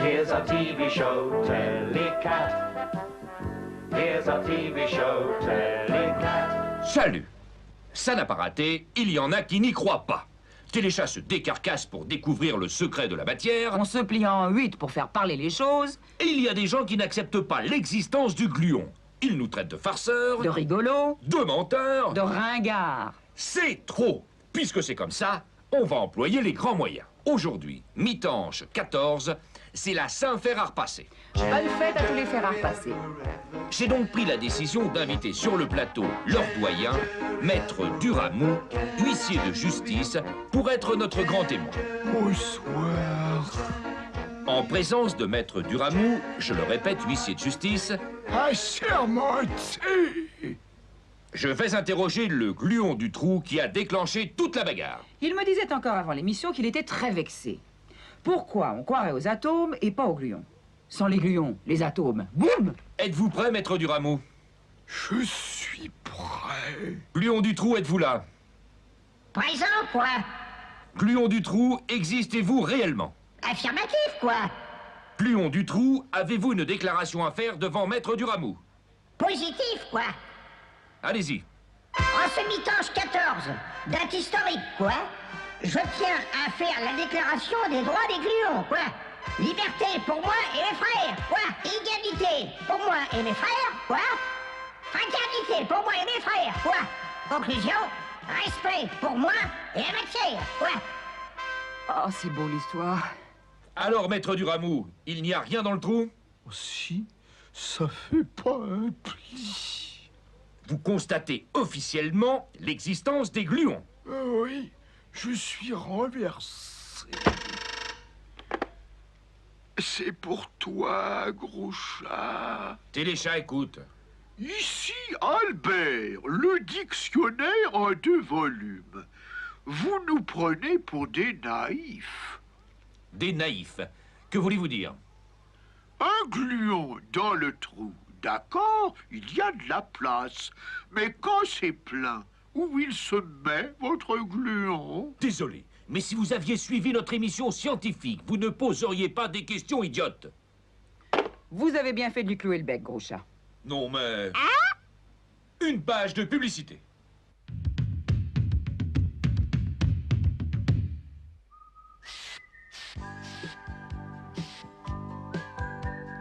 Here's our TV show, Telecat. Here's our TV show, Telecat. Salut! Ça n'a pas raté, il y en a qui n'y croient pas. Téléchat se décarcasse pour découvrir le secret de la matière. On se plie en 8 pour faire parler les choses. Et il y a des gens qui n'acceptent pas l'existence du gluon. Ils nous traitent de farceurs, De rigolo, de menteurs. de ringard. C'est trop! Puisque c'est comme ça, on va employer les grands moyens. Aujourd'hui, mi-tanche 14, c'est la Saint-Fer à repasser. Bonne fête à tous les fers à repasser. J'ai donc pris la décision d'inviter sur le plateau leur doyen, Maître Duramou, huissier de justice, pour être notre grand témoin. Bonsoir. En présence de Maître Duramou, je le répète, huissier de justice, Assermenté. je vais interroger le gluon du trou qui a déclenché toute la bagarre. Il me disait encore avant l'émission qu'il était très vexé. Pourquoi on croirait aux atomes et pas aux gluons? Sans les gluons, les atomes, boum! Êtes-vous prêt, Maître Duramou? Je suis prêt. Gluon du trou, êtes-vous là? Présent, quoi? Gluon du trou, existez-vous réellement? Affirmatif, quoi? Gluon du trou, avez-vous une déclaration à faire devant Maître Duramou? Positif, quoi? Allez-y. En ce mi-tanche 14, date historique, quoi? Je tiens à faire la déclaration des droits des gluons, quoi? Liberté pour moi et mes frères, quoi? Égalité pour moi et mes frères, quoi? Fraternité pour moi et mes frères, quoi? Conclusion, respect pour moi et la matière, quoi? Oh, c'est beau l'histoire. Alors, Maître Duramou, il n'y a rien dans le trou? Si, ça fait pas un pli. Vous constatez officiellement l'existence des gluons. Oui, je suis renversé. C'est pour toi, gros chat. Téléchat, écoute. Ici Albert, le dictionnaire en 2 volumes. Vous nous prenez pour des naïfs. Des naïfs. Que voulez-vous dire? Un gluon dans le trou, d'accord, il y a de la place. Mais quand c'est plein, où il se met, votre gluon? Désolé, mais si vous aviez suivi notre émission scientifique, vous ne poseriez pas des questions idiotes. Vous avez bien fait de lui clouer le bec, gros chat. Non, mais... Une page de publicité.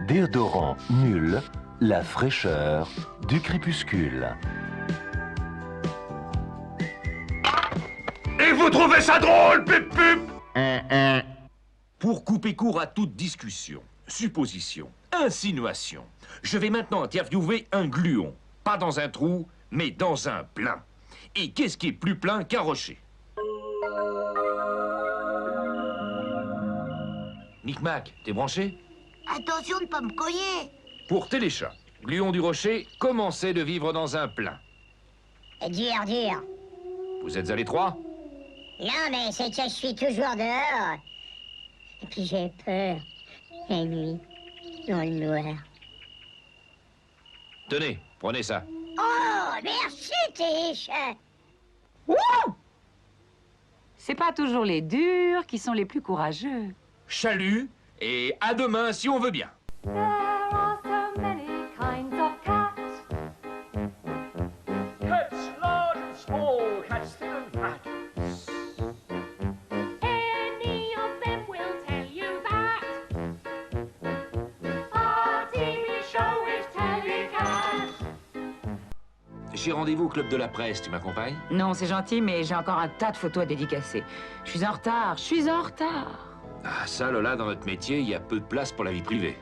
Déodorant nul, la fraîcheur du crépuscule. Et vous trouvez ça drôle, Pip Pip? Pour couper court à toute discussion, supposition, insinuation, je vais maintenant interviewer un gluon. Pas dans un trou, mais dans un plein. Et qu'est-ce qui est plus plein qu'un rocher? Micmac, t'es branché? Attention de pas me cogner. Pour Téléchat, gluon du rocher commençait de vivre dans un plein. Dur, dur. Vous êtes à l'étroit? Non, mais c'est que je suis toujours dehors. Et puis j'ai peur. La nuit, dans le noir. Tenez, prenez ça. Oh, merci, Téléchat. C'est pas toujours les durs qui sont les plus courageux. Chalut, et à demain si on veut bien. There are so many kinds of cats. Cats large and small, cats thin and fat. Any of them will tell you that. Our TV show is Telecat. J'ai rendez-vous au Club de la Presse, tu m'accompagnes? Non, c'est gentil, mais j'ai encore un tas de photos à dédicacer. Je suis en retard, je suis en retard. Ah, ça, Lola, dans notre métier, il y a peu de place pour la vie privée.